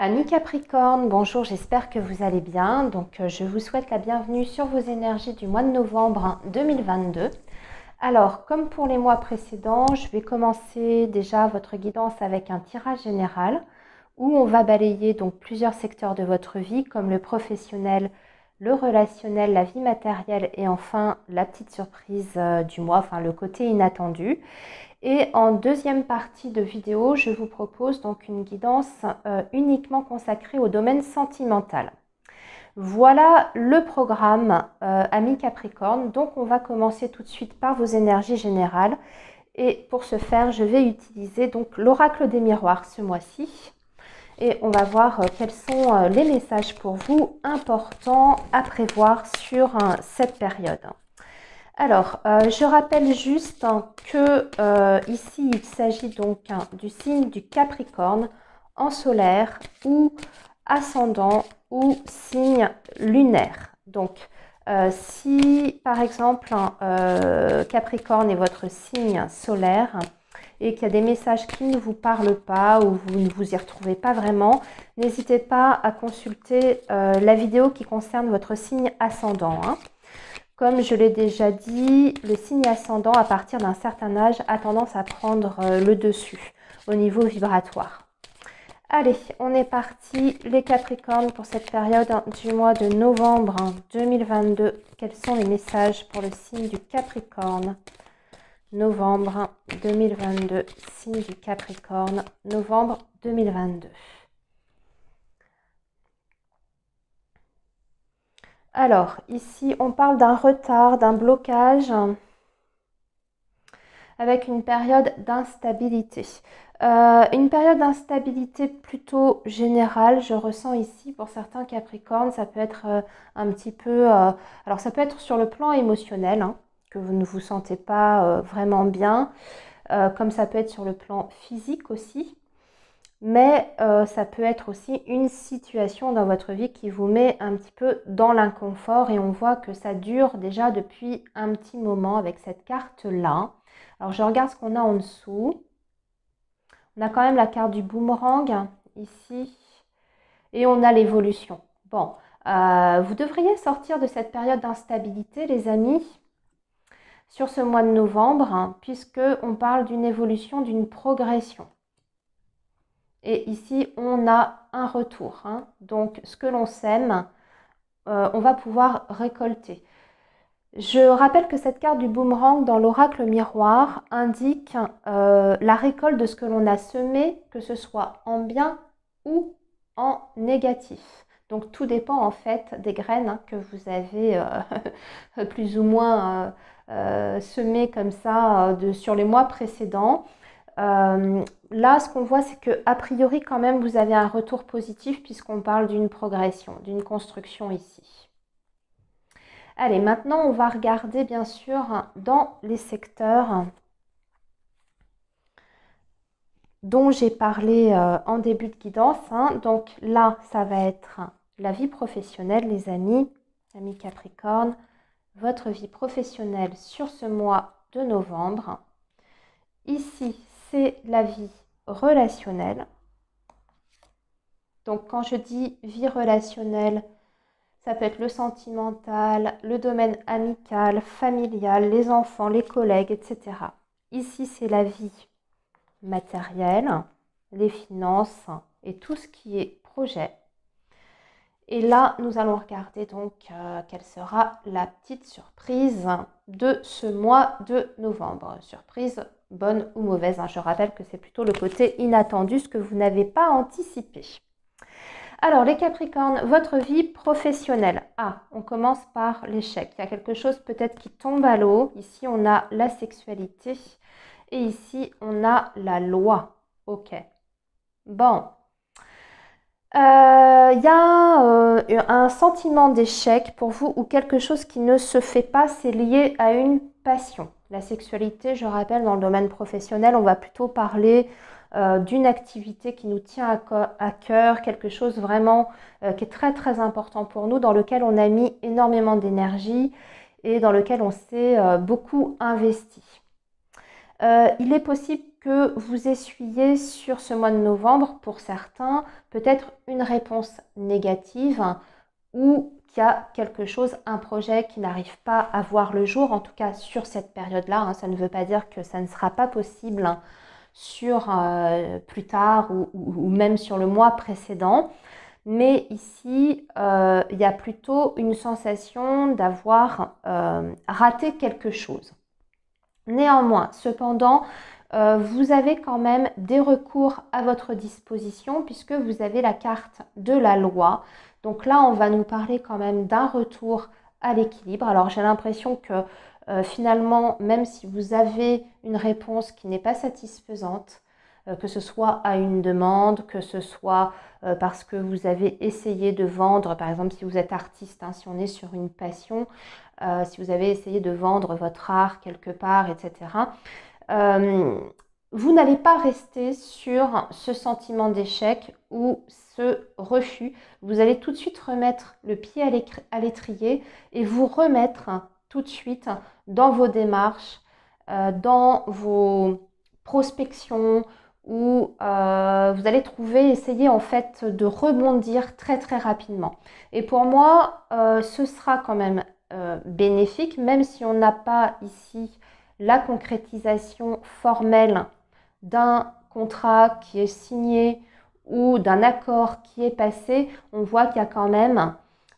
Amis Capricorne, bonjour, j'espère que vous allez bien. Je vous souhaite la bienvenue sur vos énergies du mois de novembre 2022. Alors, comme pour les mois précédents, je vais commencer déjà votre guidance avec un tirage général où on va balayer donc plusieurs secteurs de votre vie comme le professionnel, le relationnel, la vie matérielle et enfin la petite surprise du mois, enfin le côté inattendu. Et en deuxième partie de vidéo, je vous propose donc une guidance uniquement consacrée au domaine sentimental. Voilà le programme, amis Capricorne. Donc, on va commencer tout de suite par vos énergies générales. Et pour ce faire, je vais utiliser donc l'oracle des miroirs ce mois-ci. Et on va voir quels sont les messages pour vous importants à prévoir sur cette période. Alors, je rappelle juste que ici, il s'agit donc du signe du Capricorne en solaire ou ascendant ou signe lunaire. Donc, si par exemple Capricorne est votre signe solaire et qu'il y a des messages qui ne vous parlent pas ou vous ne vous y retrouvez pas vraiment, n'hésitez pas à consulter la vidéo qui concerne votre signe ascendant. Comme je l'ai déjà dit, le signe ascendant à partir d'un certain âge a tendance à prendre le dessus au niveau vibratoire. Allez, on est parti les Capricornes pour cette période du mois de novembre 2022. Quels sont les messages pour le signe du Capricorne? Novembre 2022, signe du Capricorne, novembre 2022. Alors, ici, on parle d'un retard, d'un blocage avec une période d'instabilité. Une période d'instabilité plutôt générale, je ressens ici pour certains Capricornes, ça peut être un petit peu... alors, ça peut être sur le plan émotionnel, que vous ne vous sentez pas vraiment bien, comme ça peut être sur le plan physique aussi. Mais ça peut être aussi une situation dans votre vie qui vous met un petit peu dans l'inconfort et on voit que ça dure déjà depuis un petit moment avec cette carte-là. Alors je regarde ce qu'on a en dessous. On a quand même la carte du boomerang ici et on a l'évolution. Bon, vous devriez sortir de cette période d'instabilité les amis sur ce mois de novembre puisque on parle d'une évolution, d'une progression. Et ici, on a un retour. Donc, ce que l'on sème, on va pouvoir récolter. Je rappelle que cette carte du boomerang dans l'oracle miroir indique la récolte de ce que l'on a semé, que ce soit en bien ou en négatif. Donc, tout dépend en fait des graines que vous avez plus ou moins semées comme ça sur les mois précédents. Là, ce qu'on voit, c'est que a priori, quand même, vous avez un retour positif puisqu'on parle d'une progression, d'une construction ici. Allez, maintenant, on va regarder, bien sûr, dans les secteurs dont j'ai parlé en début de guidance. Donc là, ça va être la vie professionnelle, les amis Capricorne, votre vie professionnelle sur ce mois de novembre. Ici, c'est la vie relationnelle. Donc, quand je dis vie relationnelle, ça peut être le sentimental, le domaine amical, familial, les enfants, les collègues, etc. Ici, c'est la vie matérielle, les finances et tout ce qui est projet. Et là, nous allons regarder donc quelle sera la petite surprise de ce mois de novembre. Surprise bonne ou mauvaise. Je rappelle que c'est plutôt le côté inattendu, ce que vous n'avez pas anticipé. Alors, les Capricornes, votre vie professionnelle. On commence par l'échec. Il y a quelque chose peut-être qui tombe à l'eau. Ici, on a la sexualité. Et ici, on a la loi. Ok. Bon. Il y a un sentiment d'échec pour vous ou quelque chose qui ne se fait pas, c'est lié à une passion. La sexualité, je rappelle, dans le domaine professionnel, on va plutôt parler d'une activité qui nous tient à cœur, quelque chose vraiment qui est très très important pour nous, dans lequel on a mis énormément d'énergie et dans lequel on s'est beaucoup investi. Il est possible que vous essuyez sur ce mois de novembre, pour certains, peut-être une réponse négative ou qu'il y a quelque chose, un projet qui n'arrive pas à voir le jour, en tout cas sur cette période-là. Hein. Ça ne veut pas dire que ça ne sera pas possible sur plus tard ou même sur le mois précédent. Mais ici, il y a plutôt une sensation d'avoir raté quelque chose. Néanmoins, cependant, vous avez quand même des recours à votre disposition puisque vous avez la carte de la loi. Donc là, on va nous parler quand même d'un retour à l'équilibre. Alors j'ai l'impression que finalement, même si vous avez une réponse qui n'est pas satisfaisante, que ce soit à une demande, que ce soit parce que vous avez essayé de vendre, par exemple si vous êtes artiste, hein, si on est sur une passion, si vous avez essayé de vendre votre art quelque part, etc., vous n'allez pas rester sur ce sentiment d'échec ou ce refus. Vous allez tout de suite remettre le pied à l'étrier et vous remettre tout de suite dans vos démarches, dans vos prospections, où vous allez essayer en fait de rebondir très très rapidement. Et pour moi, ce sera quand même bénéfique, même si on n'a pas ici la concrétisation formelle d'un contrat qui est signé ou d'un accord qui est passé, on voit qu'il y a quand même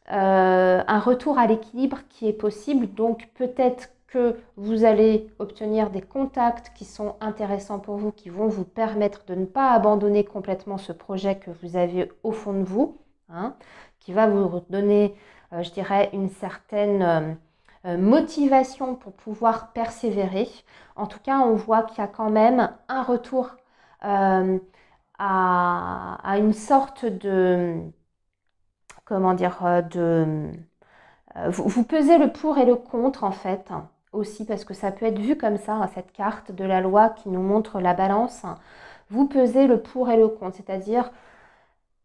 un retour à l'équilibre qui est possible. Donc peut-être que vous allez obtenir des contacts qui sont intéressants pour vous, qui vont vous permettre de ne pas abandonner complètement ce projet que vous avez au fond de vous, hein, qui va vous donner, je dirais, une certaine motivation pour pouvoir persévérer. En tout cas, on voit qu'il y a quand même un retour à une sorte de, comment dire, vous pesez le pour et le contre en fait, aussi parce que ça peut être vu comme ça, hein, cette carte de la loi qui nous montre la balance. Vous pesez le pour et le contre, c'est-à-dire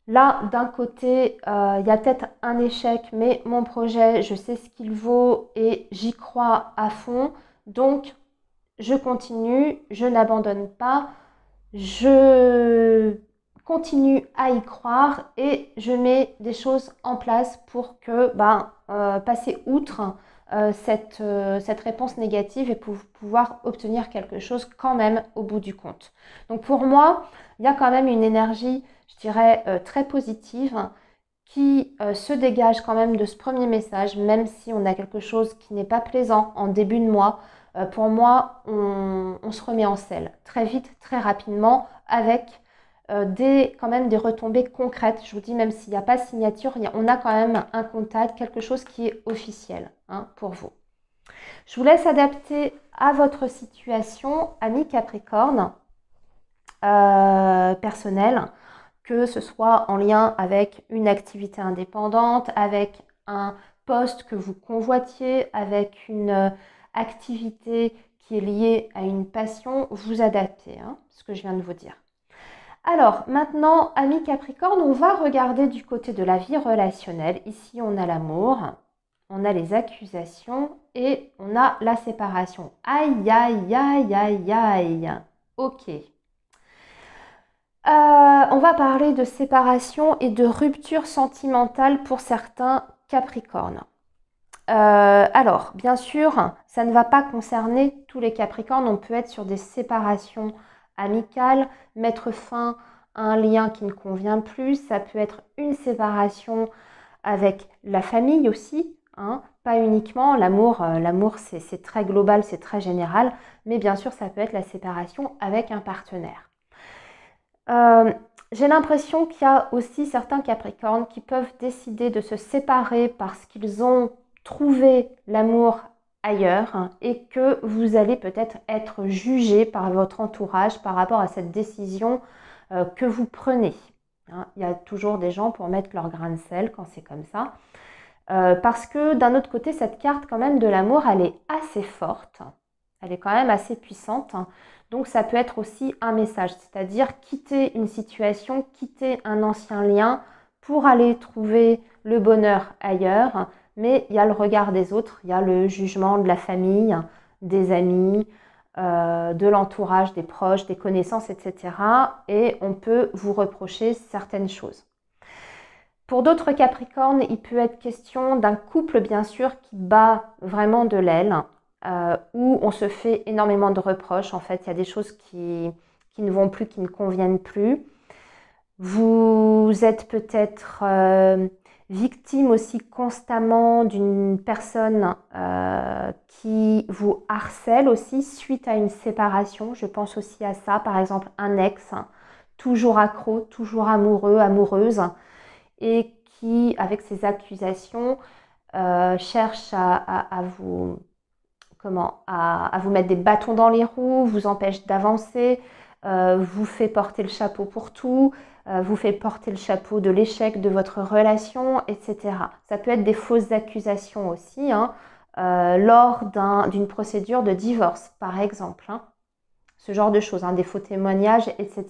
là, d'un côté, il y a peut-être un échec, mais mon projet, je sais ce qu'il vaut et j'y crois à fond. Donc, je continue, je n'abandonne pas, je continue à y croire et je mets des choses en place pour que passer outre cette réponse négative et pour pouvoir obtenir quelque chose quand même au bout du compte. Donc pour moi, il y a quand même une énergie, je dirais, très positive qui se dégage quand même de ce premier message, même si on a quelque chose qui n'est pas plaisant en début de mois. Pour moi, on se remet en selle très vite, très rapidement, avec quand même des retombées concrètes. Je vous dis, même s'il n'y a pas de signature, on a quand même un contact, quelque chose qui est officiel, hein, pour vous. Je vous laisse adapter à votre situation, amis Capricorne, personnelle, que ce soit en lien avec une activité indépendante, avec un poste que vous convoitiez, avec une activité qui est liée à une passion, vous adaptez, hein, ce que je viens de vous dire. Alors maintenant, amis Capricorne, on va regarder du côté de la vie relationnelle. Ici, on a l'amour, on a les accusations et on a la séparation. Aïe, aïe, aïe, aïe, aïe. Ok. On va parler de séparation et de rupture sentimentale pour certains Capricornes. Alors, bien sûr, ça ne va pas concerner tous les Capricornes. On peut être sur des séparations amicales, mettre fin à un lien qui ne convient plus. Ça peut être une séparation avec la famille aussi, hein, pas uniquement. L'amour, c'est très global, c'est très général. Mais bien sûr, ça peut être la séparation avec un partenaire. J'ai l'impression qu'il y a aussi certains Capricornes qui peuvent décider de se séparer parce qu'ils ont trouvé l'amour ailleurs, hein, et que vous allez peut-être être jugé par votre entourage par rapport à cette décision que vous prenez. Hein. Il y a toujours des gens pour mettre leur grain de sel quand c'est comme ça. Parce que d'un autre côté, cette carte quand même de l'amour, elle est assez forte. Elle est quand même assez puissante. Donc ça peut être aussi un message, c'est-à-dire quitter une situation, quitter un ancien lien pour aller trouver le bonheur ailleurs. Mais il y a le regard des autres, il y a le jugement de la famille, des amis, de l'entourage, des proches, des connaissances, etc. Et on peut vous reprocher certaines choses. Pour d'autres Capricornes, il peut être question d'un couple, bien sûr, qui bat vraiment de l'aile, où on se fait énormément de reproches. En fait, il y a des choses qui ne vont plus, qui ne conviennent plus. Vous êtes peut-être victime aussi constamment d'une personne qui vous harcèle aussi suite à une séparation. Je pense aussi à ça, par exemple un ex, toujours accro, toujours amoureux, amoureuse, et qui, avec ses accusations, cherche à vous, à vous mettre des bâtons dans les roues, vous empêche d'avancer, vous fait porter le chapeau pour tout, vous fait porter le chapeau de l'échec de votre relation, etc. Ça peut être des fausses accusations aussi, hein, lors d'une procédure de divorce, par exemple. Hein, ce genre de choses, hein, des faux témoignages, etc.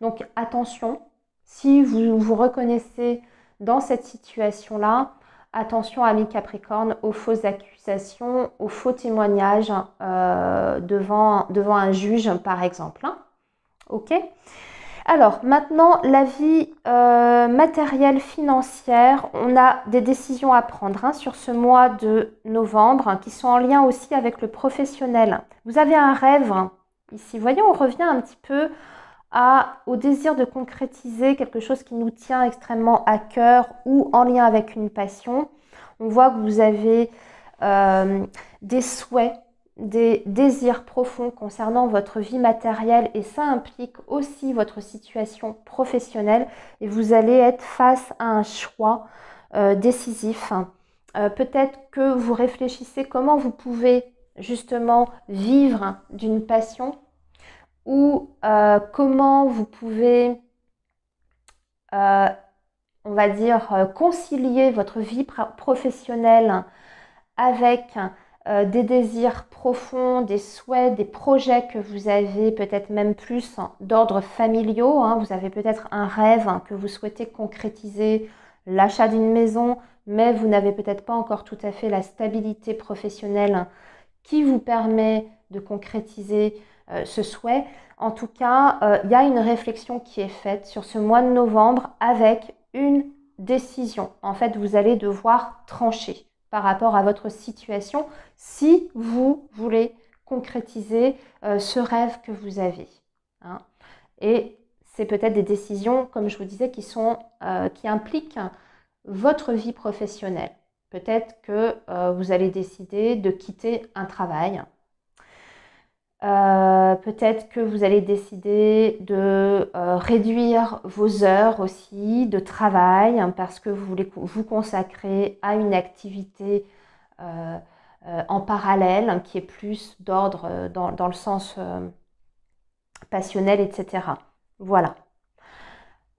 Donc attention, si vous vous reconnaissez dans cette situation-là, attention amis Capricorne aux fausses accusations, aux faux témoignages devant un juge par exemple. Hein. Ok ? Alors maintenant, la vie matérielle, financière, on a des décisions à prendre hein, sur ce mois de novembre hein, qui sont en lien aussi avec le professionnel. Vous avez un rêve ici. Voyez, on revient un petit peu au désir de concrétiser quelque chose qui nous tient extrêmement à cœur ou en lien avec une passion. On voit que vous avez des souhaits, des désirs profonds concernant votre vie matérielle et ça implique aussi votre situation professionnelle et vous allez être face à un choix décisif. Peut-être que vous réfléchissez comment vous pouvez justement vivre d'une passion ou comment vous pouvez, on va dire, concilier votre vie professionnelle avec des désirs profonds, des souhaits, des projets que vous avez peut-être même plus d'ordre familiaux. Hein. Vous avez peut-être un rêve que vous souhaitez concrétiser, l'achat d'une maison, mais vous n'avez peut-être pas encore tout à fait la stabilité professionnelle qui vous permet de concrétiser ce souhait. En tout cas, il y a une réflexion qui est faite sur ce mois de novembre avec une décision. En fait, vous allez devoir trancher par rapport à votre situation si vous voulez concrétiser ce rêve que vous avez. Hein. Et c'est peut-être des décisions, comme je vous disais, qui impliquent votre vie professionnelle. Peut-être que vous allez décider de quitter un travail. Peut-être que vous allez décider de réduire vos heures aussi de travail hein, parce que vous voulez vous consacrer à une activité en parallèle hein, qui est plus d'ordre dans le sens passionnel, etc. Voilà.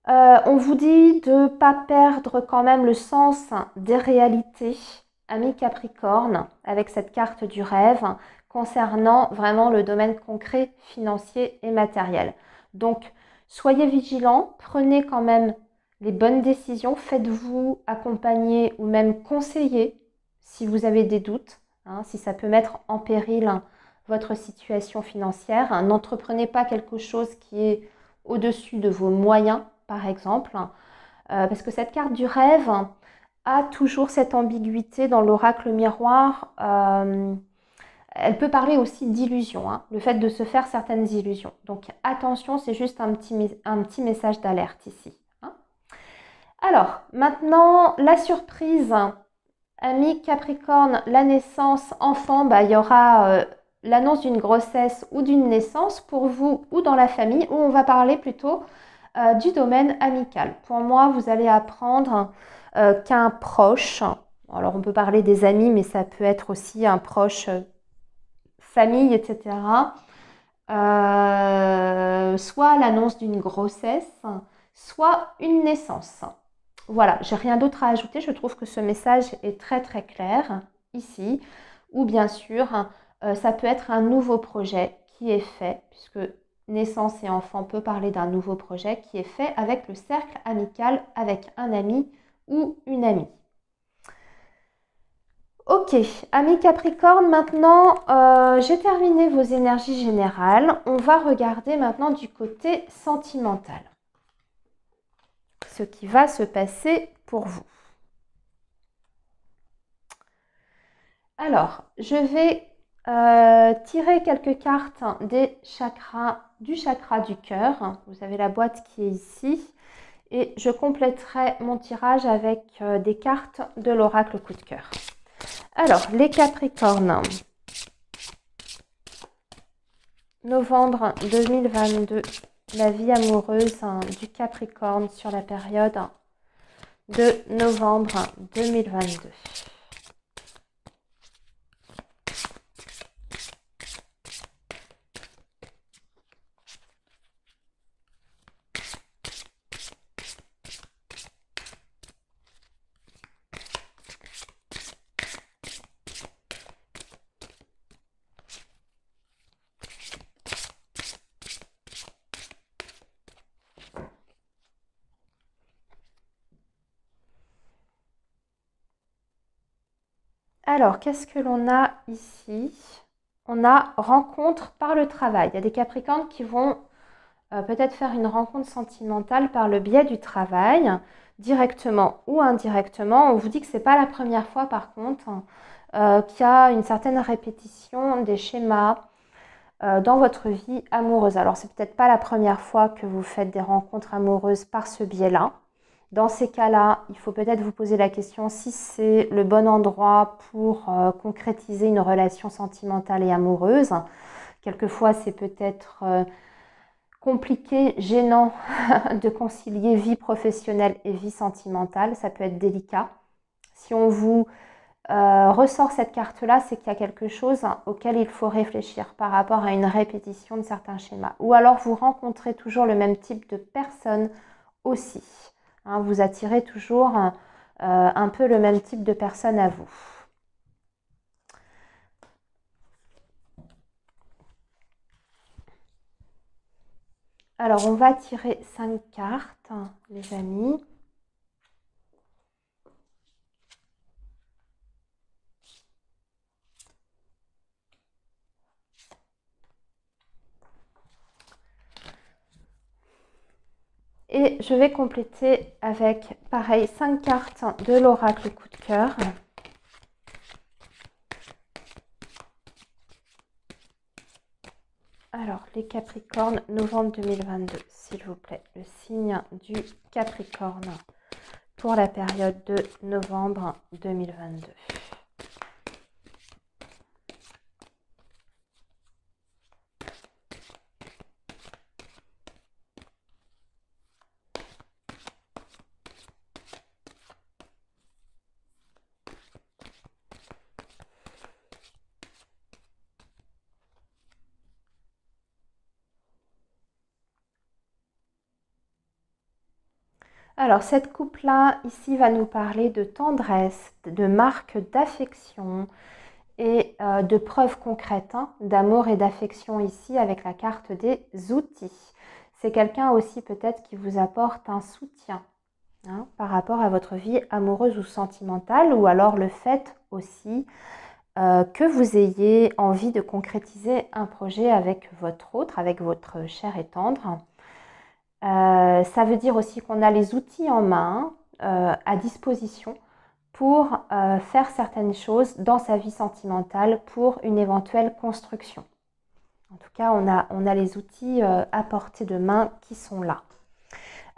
On vous dit de ne pas perdre quand même le sens des réalités, amis Capricorne, avec cette carte du rêve, concernant vraiment le domaine concret, financier et matériel. Donc, soyez vigilants, prenez quand même les bonnes décisions, faites-vous accompagner ou même conseiller si vous avez des doutes, hein, si ça peut mettre en péril votre situation financière. N'entreprenez pas quelque chose qui est au-dessus de vos moyens, par exemple, parce que cette carte du rêve a toujours cette ambiguïté dans l'oracle miroir. Elle peut parler aussi d'illusion, hein, le fait de se faire certaines illusions. Donc attention, c'est juste un petit message d'alerte ici. Hein. Alors, maintenant, la surprise, amis Capricorne, la naissance, enfant, il y aura l'annonce d'une grossesse ou d'une naissance pour vous ou dans la famille, où on va parler plutôt du domaine amical. Pour moi, vous allez apprendre qu'un proche, alors on peut parler des amis, mais ça peut être aussi un proche famille, etc. Soit l'annonce d'une grossesse, soit une naissance. Voilà, j'ai rien d'autre à ajouter. Je trouve que ce message est très très clair ici. Ou bien sûr, ça peut être un nouveau projet qui est fait, puisque naissance et enfant peut parler d'un nouveau projet qui est fait avec le cercle amical, avec un ami ou une amie. Ok, amis Capricorne, maintenant j'ai terminé vos énergies générales. On va regarder maintenant du côté sentimental. Ce qui va se passer pour vous. Alors, je vais tirer quelques cartes des chakras, du chakra du cœur. Vous avez la boîte qui est ici. Et je compléterai mon tirage avec des cartes de l'oracle coup de cœur. Alors, les Capricornes, novembre 2022, la vie amoureuse du Capricorne sur la période de novembre 2022. Alors, qu'est-ce que l'on a ici? On a rencontre par le travail. Il y a des Capricornes qui vont peut-être faire une rencontre sentimentale par le biais du travail, directement ou indirectement. On vous dit que ce n'est pas la première fois, par contre, qu'il y a une certaine répétition des schémas dans votre vie amoureuse. Alors, c'est peut-être pas la première fois que vous faites des rencontres amoureuses par ce biais-là. Dans ces cas-là, il faut peut-être vous poser la question si c'est le bon endroit pour concrétiser une relation sentimentale et amoureuse. Quelquefois, c'est peut-être compliqué, gênant de concilier vie professionnelle et vie sentimentale. Ça peut être délicat. Si on vous ressort cette carte-là, c'est qu'il y a quelque chose auquel il faut réfléchir par rapport à une répétition de certains schémas. Ou alors, vous rencontrez toujours le même type de personne aussi. Hein, vous attirez toujours un peu le même type de personne à vous. Alors, on va tirer 5 cartes, les amis. Et je vais compléter avec, pareil, 5 cartes de l'oracle coup de cœur. Alors, les Capricornes, novembre 2022, s'il vous plaît. Le signe du Capricorne pour la période de novembre 2022. Alors, cette coupe-là, ici, va nous parler de tendresse, de marque d'affection et de preuves concrètes d'amour et d'affection ici avec la carte des outils. C'est quelqu'un aussi peut-être qui vous apporte un soutien par rapport à votre vie amoureuse ou sentimentale, ou alors le fait aussi que vous ayez envie de concrétiser un projet avec votre autre, avec votre cher et tendre. Ça veut dire aussi qu'on a les outils en main, à disposition pour faire certaines choses dans sa vie sentimentale pour une éventuelle construction. En tout cas, on a les outils à portée de main qui sont là.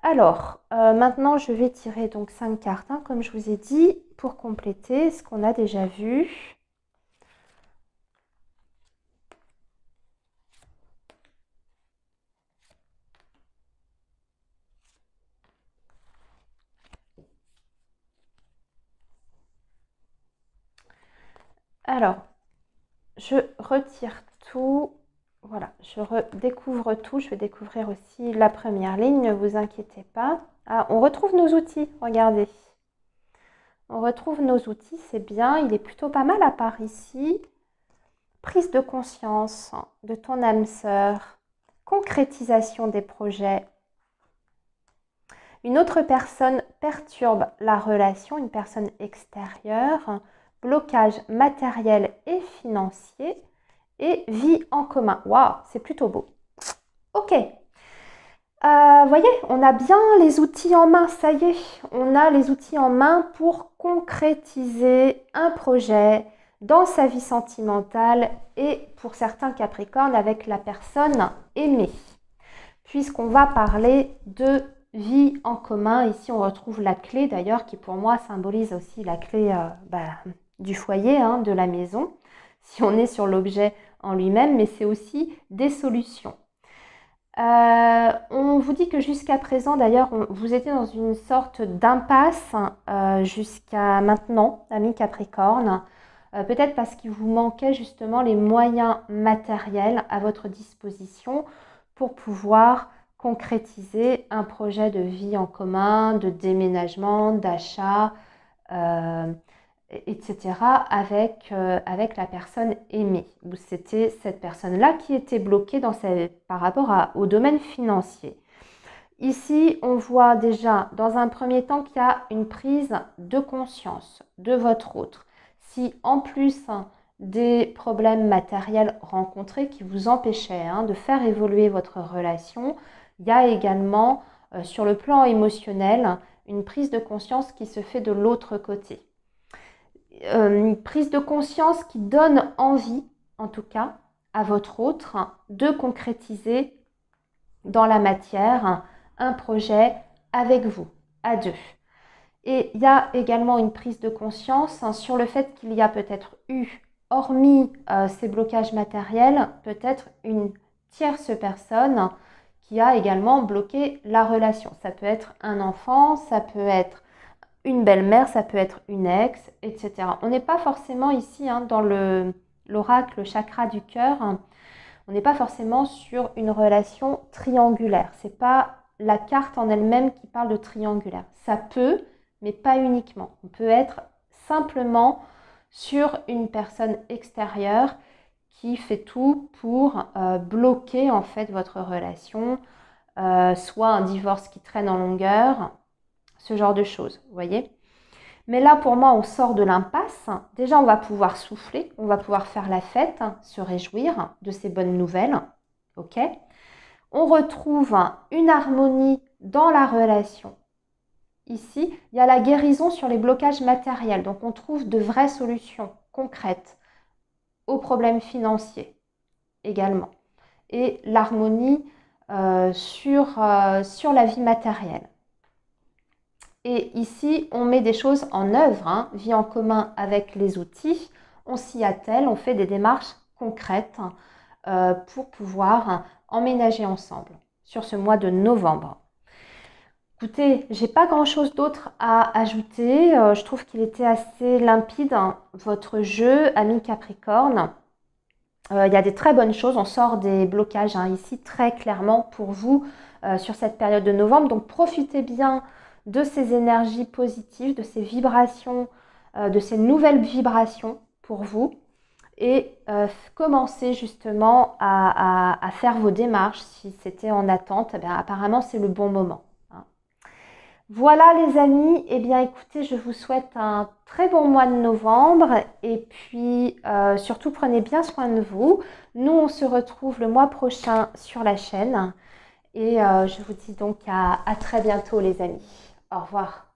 Alors, maintenant, je vais tirer donc 5 cartes, comme je vous ai dit, pour compléter ce qu'on a déjà vu. Alors, je retire tout. Voilà, je redécouvre tout. Je vais découvrir aussi la première ligne, ne vous inquiétez pas. Ah, on retrouve nos outils, regardez. On retrouve nos outils, c'est bien. Il est plutôt pas mal à part ici. Prise de conscience de ton âme sœur. Concrétisation des projets. Une autre personne perturbe la relation, une personne extérieure, blocage matériel et financier et vie en commun. Waouh, c'est plutôt beau. Ok. Voyez, on a bien les outils en main, ça y est. On a les outils en main pour concrétiser un projet dans sa vie sentimentale et pour certains Capricornes avec la personne aimée. Puisqu'on va parler de vie en commun. Ici, on retrouve la clé d'ailleurs qui pour moi symbolise aussi la clé du foyer, de la maison, si on est sur l'objet en lui-même, mais c'est aussi des solutions. On vous dit que jusqu'à présent, d'ailleurs, vous étiez dans une sorte d'impasse jusqu'à maintenant, amis Capricorne. Peut-être parce qu'il vous manquait justement les moyens matériels à votre disposition pour pouvoir concrétiser un projet de vie en commun, de déménagement, d'achat, etc. avec la personne aimée. C'était cette personne-là qui était bloquée par rapport au domaine financier. Ici, on voit déjà dans un premier temps qu'il y a une prise de conscience de votre autre. Si en plus des problèmes matériels rencontrés qui vous empêchaient de faire évoluer votre relation, il y a également sur le plan émotionnel une prise de conscience qui se fait de l'autre côté. Une prise de conscience qui donne envie, en tout cas, à votre autre de concrétiser dans la matière un projet avec vous, à deux. Et il y a également une prise de conscience sur le fait qu'il y a peut-être eu, hormis ces blocages matériels, peut-être une tierce personne qui a également bloqué la relation. Ça peut être un enfant, ça peut être une belle-mère, ça peut être une ex, etc. On n'est pas forcément ici dans l'oracle chakra du cœur, on n'est pas forcément sur une relation triangulaire. Ce n'est pas la carte en elle-même qui parle de triangulaire. Ça peut, mais pas uniquement. On peut être simplement sur une personne extérieure qui fait tout pour bloquer en fait votre relation, soit un divorce qui traîne en longueur, ce genre de choses, vous voyez. Mais là, pour moi, on sort de l'impasse. Déjà, on va pouvoir souffler, on va pouvoir faire la fête, se réjouir de ces bonnes nouvelles, ok. On retrouve une harmonie dans la relation. Ici, il y a la guérison sur les blocages matériels. Donc, on trouve de vraies solutions concrètes aux problèmes financiers également. Et l'harmonie sur la vie matérielle. Et ici, on met des choses en œuvre, vie en commun avec les outils. On s'y attelle, on fait des démarches concrètes pour pouvoir emménager ensemble sur ce mois de novembre. Écoutez, j'ai pas grand-chose d'autre à ajouter. Je trouve qu'il était assez limpide, votre jeu, ami Capricorne. Il y a des très bonnes choses. On sort des blocages ici très clairement pour vous sur cette période de novembre. Donc, profitez bien de ces énergies positives, de ces vibrations, de ces nouvelles vibrations pour vous. Et commencez justement à faire vos démarches. Si c'était en attente, apparemment c'est le bon moment. Voilà les amis, écoutez, je vous souhaite un très bon mois de novembre et puis surtout prenez bien soin de vous. Nous on se retrouve le mois prochain sur la chaîne et je vous dis donc à très bientôt les amis. Au revoir.